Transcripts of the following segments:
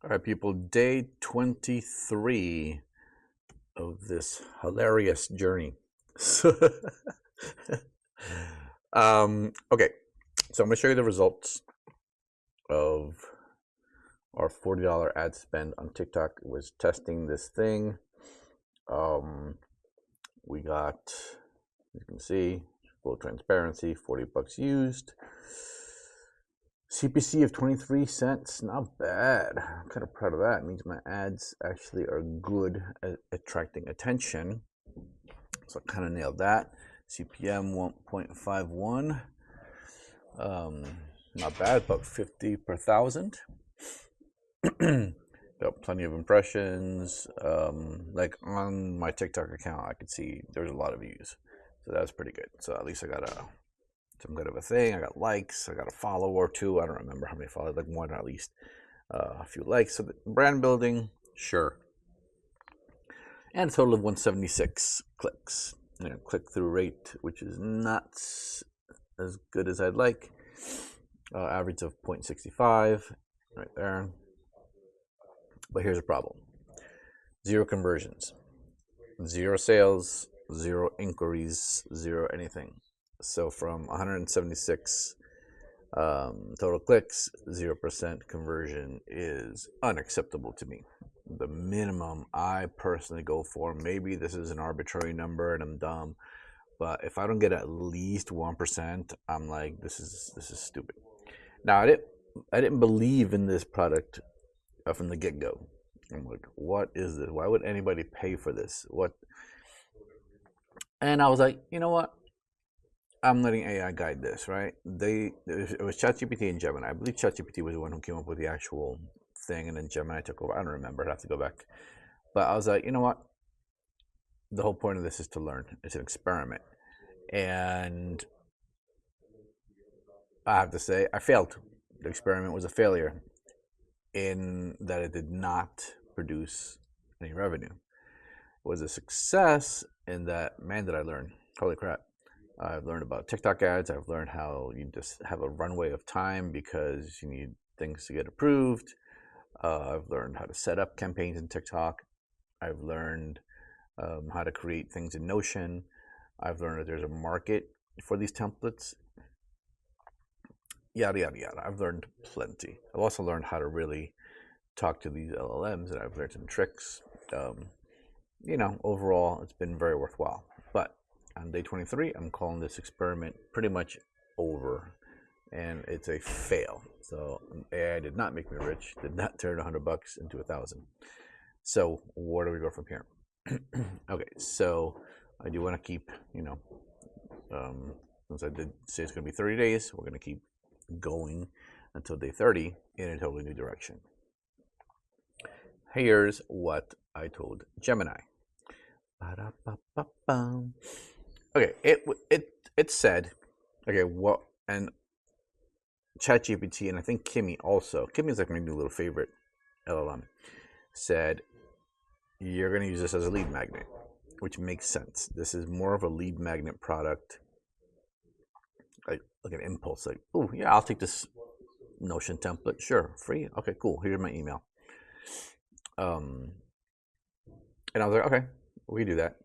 All right, people, day 23 of this hilarious journey. Okay, so I'm going to show you the results of our $40 ad spend on TikTok. It was testing this thing. We got, as you can see, full transparency, 40 bucks used. CPC of 23 cents, not bad. I'm kind of proud of that. It means my ads actually are good at attracting attention. So I kind of nailed that. CPM 1.51. Not bad, about 50 per thousand. Got plenty of impressions. Like on my TikTok account, I could see there's a lot of views. So that's pretty good. So at least I got some good of a thing. I got likes. I got a follower or two. I don't remember how many followers, like one at least. A few likes. So the brand building, sure. And a total of 176 clicks. Click-through rate, which is not as good as I'd like. Average of 0.65 right there. But here's the problem. 0 conversions. 0 sales. 0 inquiries. 0 anything. So from 176 total clicks, 0% conversion is unacceptable to me. The minimum I personally go for, maybe this is an arbitrary number and I'm dumb, but if I don't get at least 1%, I'm like, this is stupid. Now I didn't believe in this product from the get-go. I'm like, what is this? Why would anybody pay for this? What? And I was like, you know what? I'm letting AI guide this, right? It was ChatGPT and Gemini. I believe ChatGPT was the one who came up with the actual thing, and then Gemini took over. I don't remember. I'd have to go back. But I was like, you know what? The whole point of this is to learn. It's an experiment. And I have to say, I failed. The experiment was a failure in that it did not produce any revenue. It was a success in that, man, did I learn. Holy crap. I've learned about TikTok ads. I've learned how you just have a runway of time because you need things to get approved. I've learned how to set up campaigns in TikTok. I've learned how to create things in Notion. I've learned that there's a market for these templates. Yada, yada, yada. I've learned plenty. I've also learned how to really talk to these LLMs, and I've learned some tricks. Overall, it's been very worthwhile. But on day 23, I'm calling this experiment pretty much over, and it's a fail. So AI did not make me rich, did not turn $100 into 1,000. So where do we go from here? Okay, so I do want to keep, since I did say it's going to be 30 days, we're going to keep going until day 30 in a totally new direction. Here's what I told Gemini. Okay, it said, okay, what, and ChatGPT, and I think Kimi also, Kimi is like my new little favorite LLM, said, you're going to use this as a lead magnet, which makes sense. This is more of a lead magnet product, like an impulse, like, oh yeah, I'll take this Notion template, sure, free, okay, cool, here's my email. And I was like, okay, we can do that.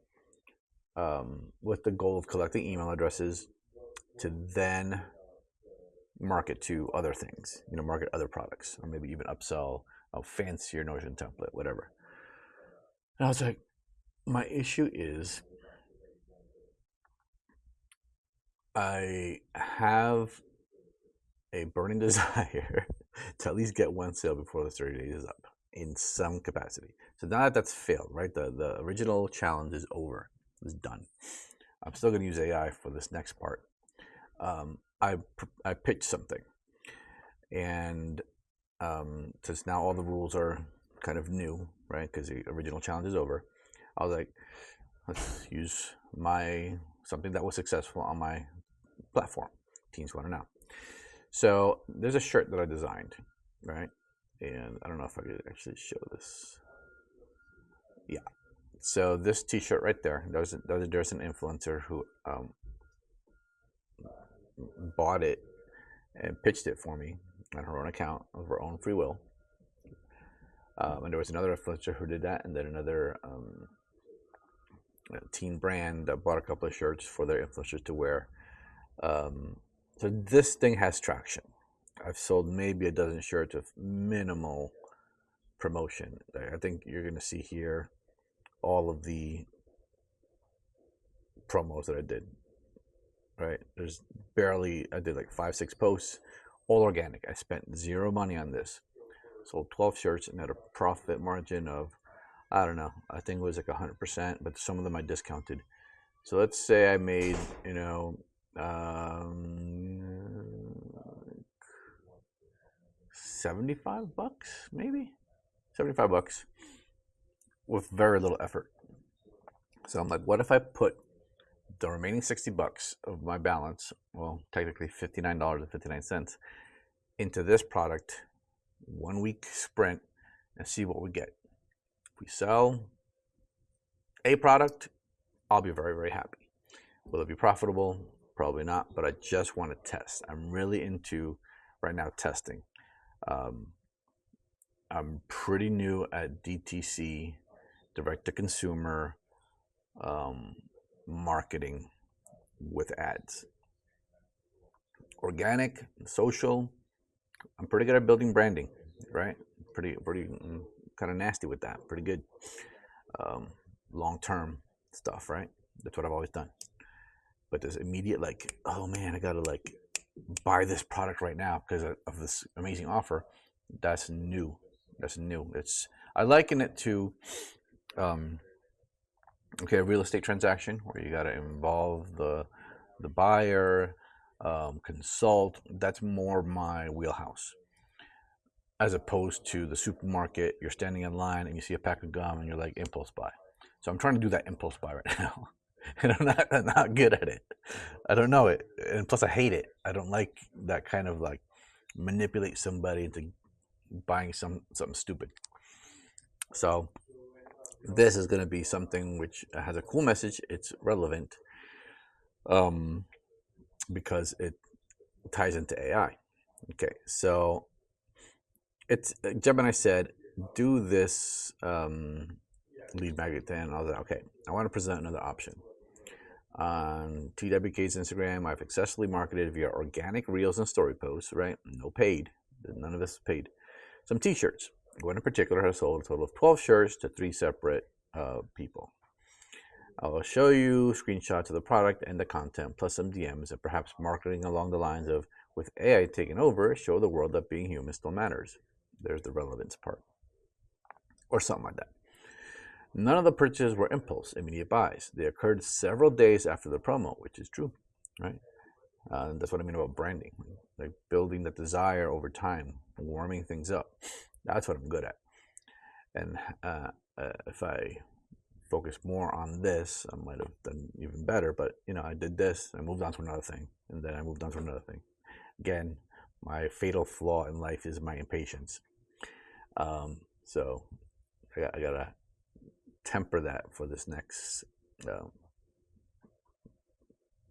With the goal of collecting email addresses to then market to other things, market other products, or maybe even upsell a fancier Notion template, whatever. And I was like, my issue is I have a burning desire to at least get one sale before the 30 days is up in some capacity. So now that that's failed, right? The original challenge is over, it's done. I'm still going to use AI for this next part. I pitched something, and since now all the rules are kind of new, right? Because the original challenge is over. I was like, let's use something that was successful on my platform. Teens want to know. So there's a shirt that I designed, right? And I don't know if I could actually show this. Yeah. So this T-shirt right there, there's an influencer who bought it and pitched it for me on her own account of her own free will. And there was another influencer who did that, and then another teen brand that bought a couple of shirts for their influencers to wear. So this thing has traction. I've sold maybe a dozen shirts with minimal promotion. I think you're going to see here all of the promos that I did. Right? There's barely, I did like 5-6 posts, all organic. I spent zero money on this. Sold 12 shirts and had a profit margin of, I don't know, I think it was like 100%, but some of them I discounted. So let's say I made, 75 bucks, maybe 75 bucks with very little effort. So I'm like, what if I put the remaining 60 bucks of my balance, well, technically $59.59, into this product, 1 week sprint, and see what we get. If we sell a product, I'll be very, very happy. Will it be profitable? Probably not, but I just want to test. I'm really into right now testing. I'm pretty new at DTC, direct to consumer marketing with ads. Organic, social, I'm pretty good at building branding, right? Pretty kind of nasty with that. Pretty good. Long-term stuff, right? That's what I've always done. But this immediate, like, oh man, I gotta like buy this product right now because of this amazing offer. That's new. I liken it to a real estate transaction where you got to involve the buyer, consult. That's more my wheelhouse, as opposed to the supermarket. You're standing in line and you see a pack of gum and you're like, impulse buy. So I'm trying to do that impulse buy right now, and I'm not good at it. I don't know it, and plus I hate it. I don't like that kind of like manipulate somebody into buying something stupid. So this is going to be something which has a cool message. It's relevant because it ties into AI. Okay, so it's Gemini said, do this lead magnet thing. And I was like, okay, I want to present another option. On TWK's Instagram, I've successfully marketed via organic reels and story posts, right? No paid. None of this is paid. Some t-shirts. One in particular has sold a total of 12 shirts to 3 separate people. I'll show you screenshots of the product and the content, plus some DMs, and perhaps marketing along the lines of, with AI taking over, show the world that being human still matters. There's the relevance part. Or something like that. None of the purchases were impulse, immediate buys. They occurred several days after the promo, which is true, right? That's what I mean about branding, like building the desire over time, warming things up. That's what I'm good at. And if I focus more on this, I might have done even better. But I did this, I moved on to another thing, and then I moved on to another thing. Again, my fatal flaw in life is my impatience. So I gotta temper that for this next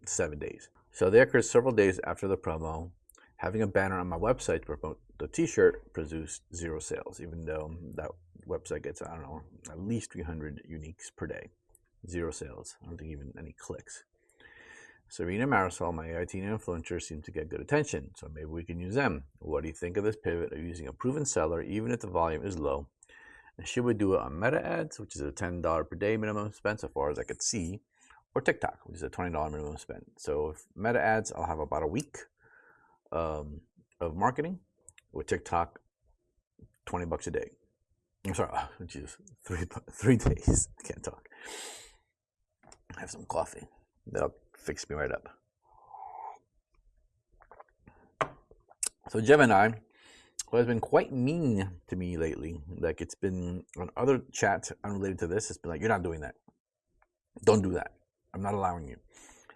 7 days. So they occurred several days after the promo. Having a banner on my website to promote the t-shirt produced 0 sales, even though that website gets, I don't know, at least 300 uniques per day. 0 sales. I don't think even any clicks. Serena Marisol, my AI teen influencer, seemed to get good attention, so maybe we can use them. What do you think of this pivot of using a proven seller, even if the volume is low? And should we do it on Meta ads, which is a $10 per day minimum spend, so far as I could see, or TikTok, which is a $20 minimum spend? So if Meta ads, I'll have about a week of marketing. With TikTok, 20 bucks a day. I'm sorry, geez, 3 days. I can't talk. Have some coffee. That'll fix me right up. So Gemini, who has been quite mean to me lately, like it's been on other chats unrelated to this, it's been like, you're not doing that. Don't do that. I'm not allowing you.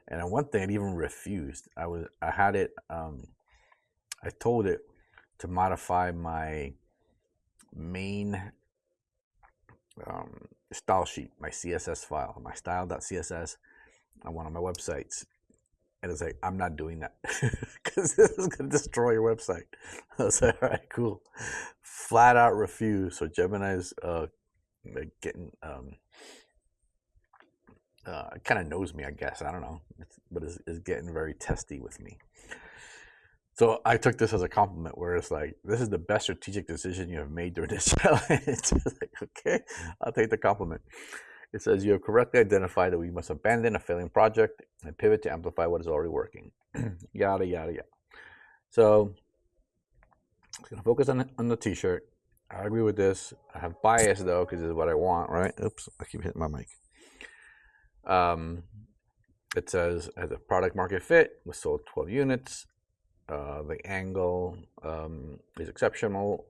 And on one thing, it even refused. I had it, I told it to modify my main style sheet, my CSS file, my style.css on one of my websites. And it's like, I'm not doing that because this is going to destroy your website. I was like, all right, cool. Flat out refuse. So Gemini's like getting kind of knows me, I guess. I don't know, but is getting very testy with me. So I took this as a compliment, where it's like, this is the best strategic decision you have made during this challenge. Like, okay, I'll take the compliment. It says, you have correctly identified that we must abandon a failing project and pivot to amplify what is already working. Yada, yada, yada. So I'm going to focus on the t-shirt. I agree with this. I have bias, though, because this is what I want, right? Oops, I keep hitting my mic. It says, as a product market fit, we sold 12 units. The angle is exceptional,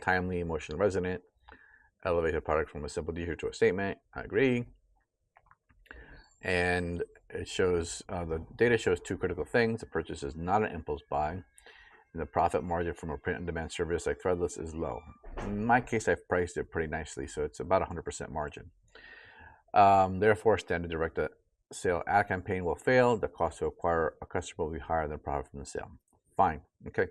timely, emotionally resonant. Elevated product from a simple t-shirt to a statement. I agree. And it shows, the data shows two critical things. The purchase is not an impulse buy, and the profit margin from a print-on-demand service like Threadless is low. In my case, I've priced it pretty nicely, so it's about 100% margin. Therefore, standard direct sale ad campaign will fail. The cost to acquire a customer will be higher than the profit from the sale. Fine. Okay.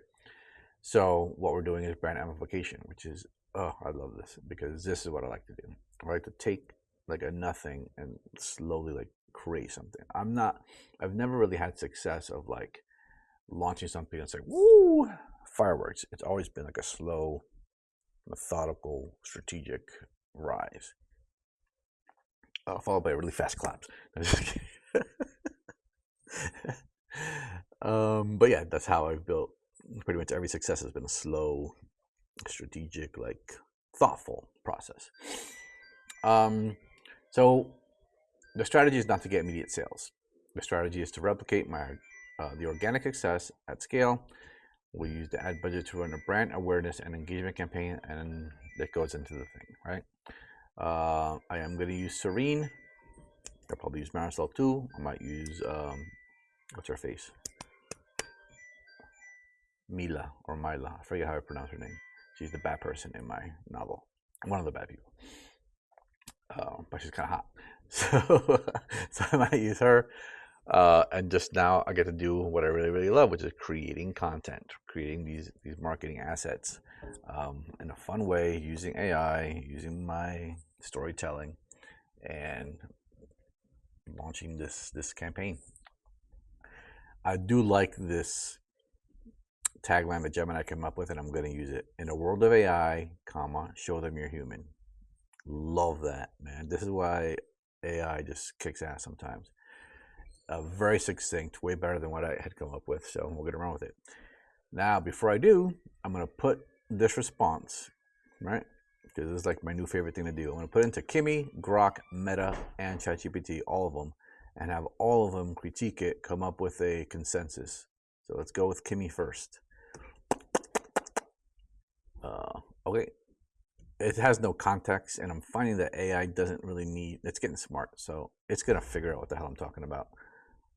So what we're doing is brand amplification, which is, oh, I love this, because this is what I like to do. I like to take like a nothing and slowly like create something. I've never really had success of like launching something that's like, woo, fireworks. It's always been like a slow, methodical, strategic rise, followed by really fast claps. But yeah, that's how I've built pretty much every success. Has been a slow, strategic, like thoughtful process. So the strategy is not to get immediate sales. The strategy is to replicate the organic success at scale. We use the ad budget to run a brand awareness and engagement campaign, and that goes into the thing, right? I am going to use Serene. I'll probably use Marisol too. I might use what's her face? Mila or Mila. I forget how I pronounce her name. She's the bad person in my novel. One of the bad people. But she's kind of hot. So I might use her. And just now I get to do what I really, really love, which is creating content, creating these marketing assets in a fun way, using AI, using my storytelling, and launching this campaign. I do like this tagline that Gemini came up with, and I'm going to use it. In a world of AI, show them you're human. Love that, man. This is why AI just kicks ass sometimes. Very succinct, way better than what I had come up with, so we'll get around with it. Now, before I do, I'm going to put this response, right? Because this is like my new favorite thing to do. I'm going to put into Kimi, Grok, Meta, and ChatGPT, all of them, and have all of them critique it, come up with a consensus. So let's go with Kimi first. Okay. It has no context, and I'm finding that AI doesn't really need, it's getting smart, so it's going to figure out what the hell I'm talking about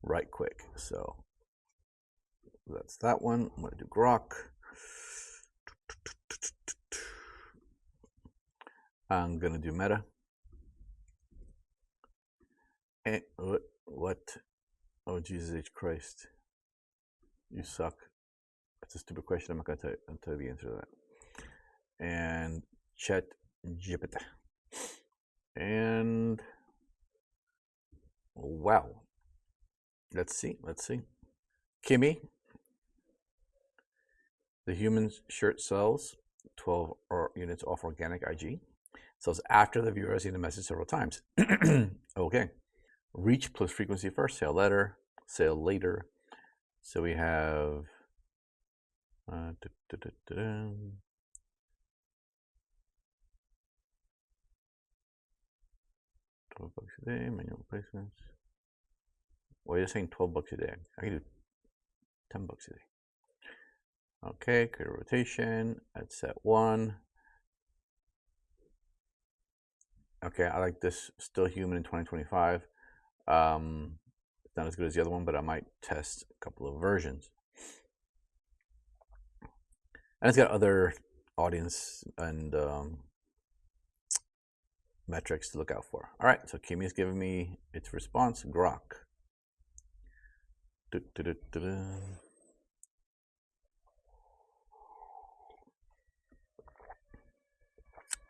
right quick. So that's that one. I'm going to do Grok. I'm going to do Meta. And what? Oh, Jesus H. Christ. You suck. That's a stupid question. I'm not going to tell you the answer to that. And ChatGPT. And wow. Let's see. Kimi. The human shirt sells 12 units off organic IG. Sells after the viewer has seen the message several times. Okay. Reach plus frequency first. Sale later. So we have 12 bucks a day, manual placements. Well, you're saying 12 bucks a day. I can do 10 bucks a day. Okay, create a rotation at set 1. Okay, I like this. Still human in 2025. It's not as good as the other one, but I might test a couple of versions. And it's got other audience and metrics to look out for. All right, so Kimi is giving me its response, Grok.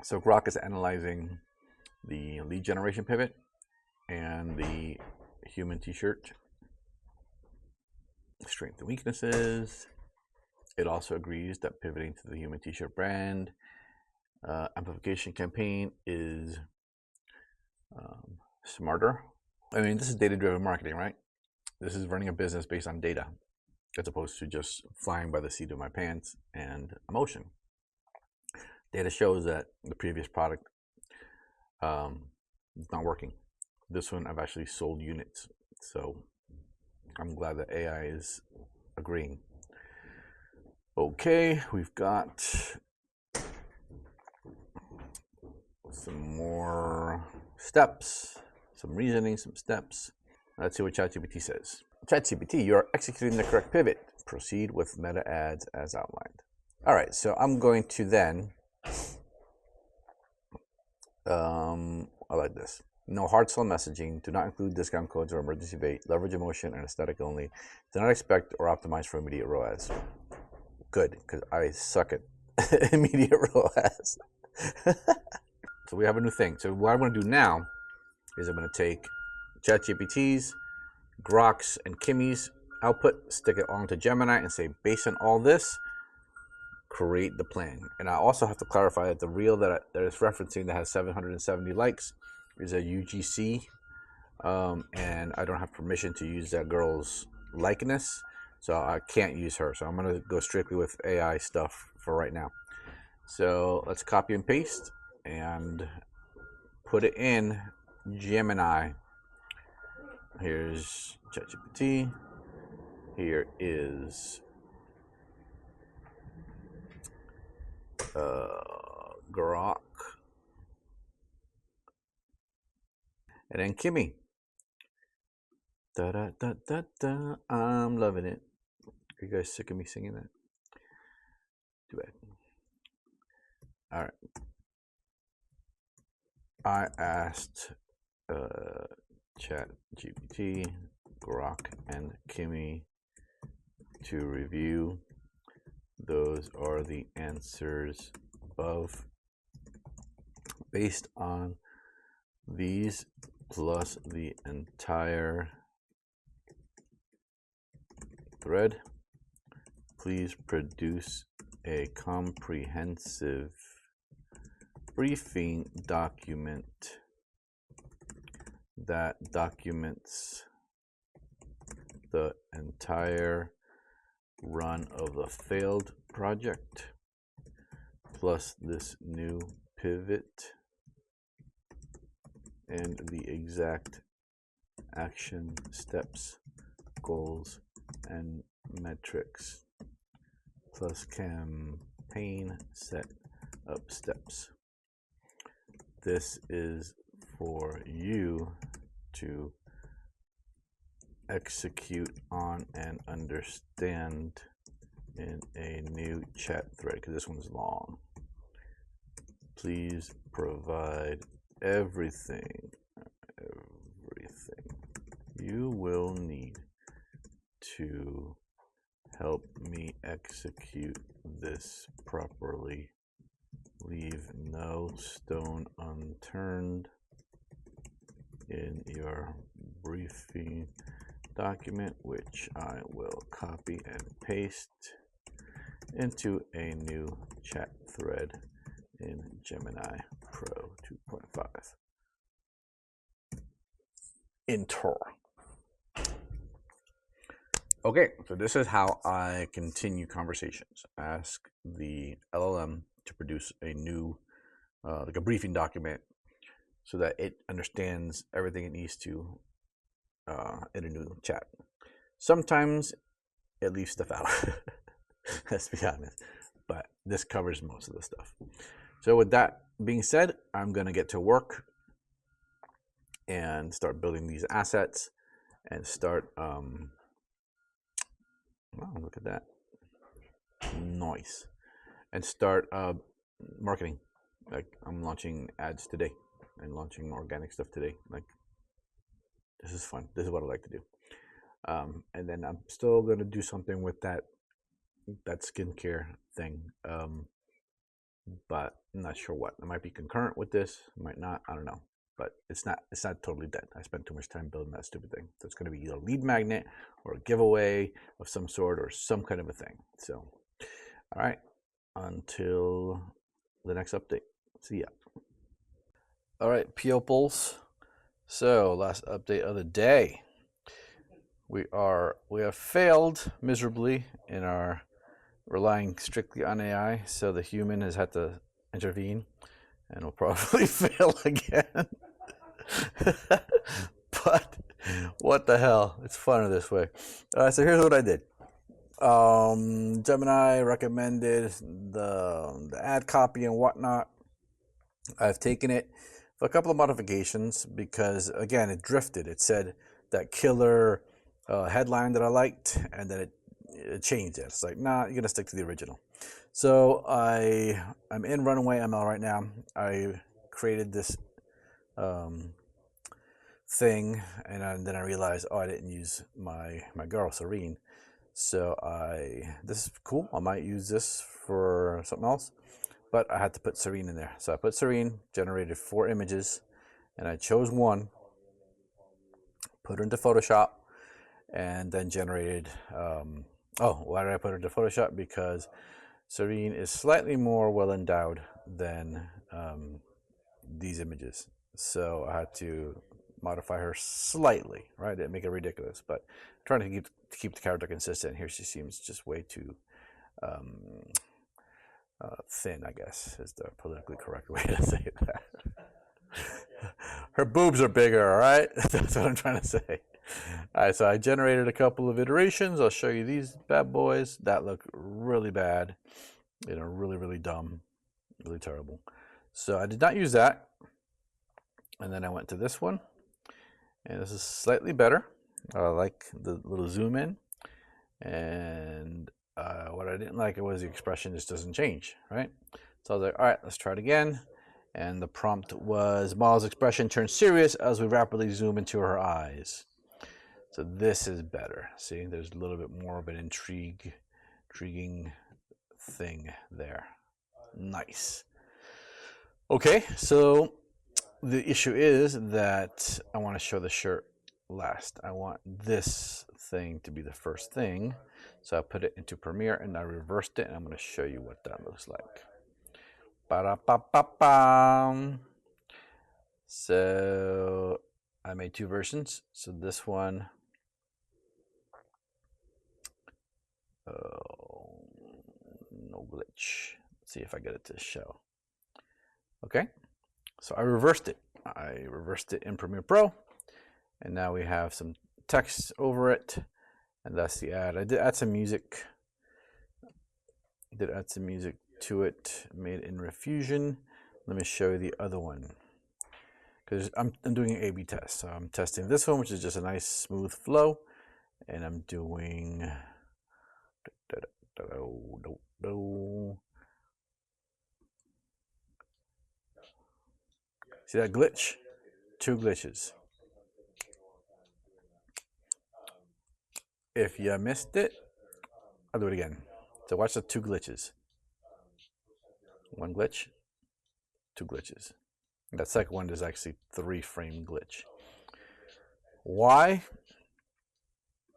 So Grok is analyzing the lead generation pivot and the human t-shirt strengths and weaknesses. It also agrees that pivoting to the human t-shirt brand amplification campaign is smarter. I mean, this is data-driven marketing, right? This is running a business based on data as opposed to just flying by the seat of my pants and emotion. Data shows that the previous product is not working. This one, I've actually sold units. So I'm glad that AI is agreeing. Okay, we've got some more steps, some reasoning, some steps. Let's see what ChatGPT says. ChatGPT, you are executing the correct pivot. Proceed with meta ads as outlined. All right, so I'm going to then, I like this. No hard sell messaging. Do not include discount codes or emergency bait. Leverage emotion and aesthetic only. Do not expect or optimize for immediate ROAS. Good, because I suck at immediate ROAS. So we have a new thing. So what I'm going to do now is I'm going to take ChatGPT's, Grok's, and Kimi's output, stick it onto Gemini, and say, based on all this, create the plan. And I also have to clarify that the reel that it's referencing that has 770 likes is a UGC, and I don't have permission to use that girl's likeness, so I can't use her. So I'm going to go strictly with AI stuff for right now. So let's copy and paste and put it in Gemini. Here's ChatGPT. Here is Grok. And then Kimi. Da da da da da. I'm loving it. Are you guys sick of me singing that? Too bad. All right. I asked ChatGPT, Grok, and Kimi to review. Those are the answers above. Based on these plus the entire thread, please produce a comprehensive briefing document that documents the entire run of the failed project plus this new pivot and the exact action steps, goals, and metrics plus campaign set up steps. This is for you to execute on and understand in a new chat thread, because this one's long. Please provide everything you will need to help me execute this properly. Leave no stone unturned in your briefing document, which I will copy and paste into a new chat thread in Gemini Pro 2.5. Enter. Okay, so this is how I continue conversations. Ask the LLM to produce a new, like a briefing document, so that it understands everything it needs to in a new chat. Sometimes it leaves stuff out. Let's be honest. But this covers most of the stuff. So with that being said, I'm going to get to work and start building these assets and start, wow, look at that. Nice. And start marketing. Like, I'm launching ads today and launching organic stuff today. Like, this is fun. This is what I like to do. And then I'm still gonna do something with that skincare thing, but I'm not sure what. It might be concurrent with this, it might not. I don't know, but it's not totally dead. I spent too much time building that stupid thing, so it's gonna be either a lead magnet or a giveaway of some sort or some kind of a thing. So, all right, until the next update. See ya. All right, pupils. So last update of the day. We have failed miserably in our relying strictly on AI, so the human has had to intervene, and will probably fail again. But what the hell? It's funner this way. So here's what I did. Gemini recommended the ad copy and whatnot. I've taken it for a couple of modifications because, again, it drifted. It said that killer headline that I liked, and then it changed it. It's like, nah, you're gonna stick to the original. So I'm in Runaway ML right now. I created this thing, and then I realized, oh, I didn't use my girl Serene. So this is cool. I might use this for something else, but I had to put Serene in there. So I put Serene, generated 4 images, and I chose one, put her into Photoshop, and then generated. Why did I put her into Photoshop? Because Serene is slightly more well endowed than these images, so I had to modify her slightly, right? Didn't make it ridiculous, but I'm trying to keep the character consistent. Here she seems just way too thin, I guess is the politically correct way to say that. Her boobs are bigger, all right? That's what I'm trying to say. All right, so I generated a couple of iterations. I'll show you these bad boys that look really bad, really, really dumb, really terrible. So I did not use that. And then I went to this one, and this is slightly better. I like the little zoom in, and what I didn't like was the expression just doesn't change, right? So I was like, all right, let's try it again. And the prompt was, Ma's expression turns serious as we rapidly zoom into her eyes. So this is better. See, there's a little bit more of an intriguing thing there. Nice. Okay, so the issue is that I want to show the shirt last. I want this thing to be the first thing. So I put it into Premiere and I reversed it, and I'm going to show you what that looks like. Ba-da-ba-ba-bam. So I made 2 versions. So this one, no glitch. Let's see if I get it to show. Okay, so I reversed it. I reversed it in Premiere Pro, and now we have some text over it, and that's the ad. I did add some music. To it, made in Refusion. Let me show you the other one, because I'm doing an A/B test. So I'm testing this one, which is just a nice smooth flow, and I'm doing. See that glitch? 2 glitches. If you missed it, I'll do it again. So watch the 2 glitches. 1 glitch, 2 glitches. That second one is actually 3-frame glitch. Why?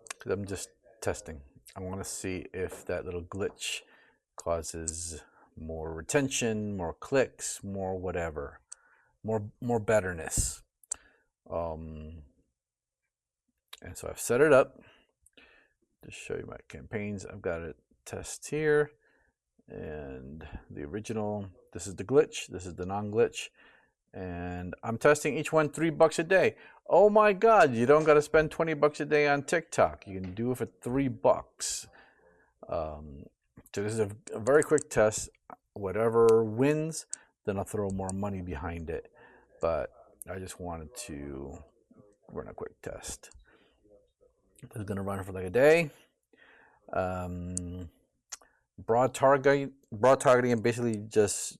Because I'm just testing. I want to see if that little glitch causes more retention, more clicks, more whatever, more betterness. And so I've set it up to show you my campaigns. I've got a test here, and the original. This is the glitch. This is the non-glitch. And I'm testing each one $3 a day. Oh my God, you don't got to spend $20 a day on TikTok. You can do it for $3. So this is a very quick test. Whatever wins, then I'll throw more money behind it. But I just wanted to run a quick test. It's going to run for like a day. Broad targeting, and basically just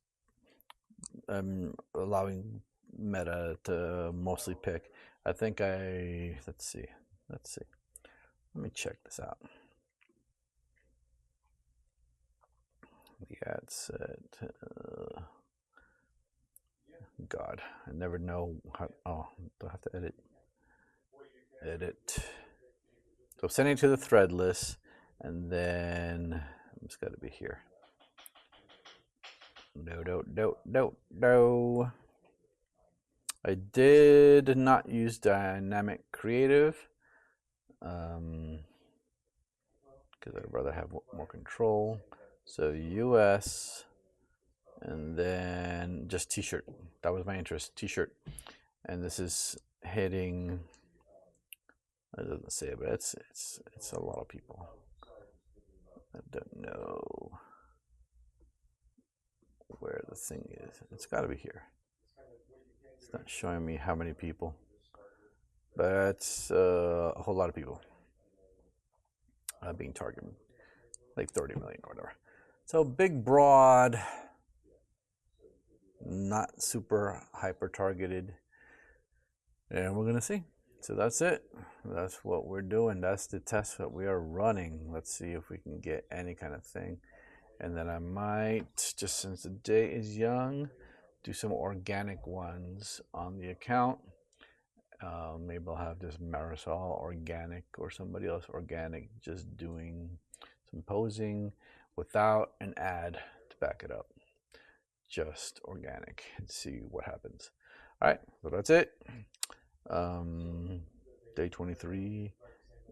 allowing Meta to mostly pick. I think let's see. Let me check this out. The ad set. God, I never know how. Oh, do I have to edit? Edit. So sending to the thread list, and then it's got to be here. No. I did not use dynamic creative because I'd rather have more control. So US, and then just t-shirt. That was my interest, t-shirt. And this is hitting, it doesn't say it, but it's a lot of people. I don't know where the thing is. It's got to be here. It's not showing me how many people, but it's a whole lot of people being targeted, like 30 million or whatever. So big, broad, not super hyper targeted, and we're gonna see. So that's it. That's what we're doing. That's the test that we are running. Let's see if we can get any kind of thing. And then I might, just since the day is young, do some organic ones on the account. Maybe I'll have just Marisol organic or somebody else organic, just doing some posing without an ad to back it up. Just organic and see what happens. All right, so that's it. Day 23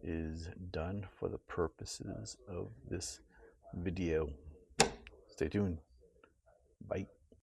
is done for the purposes of this video. Stay tuned. Bye.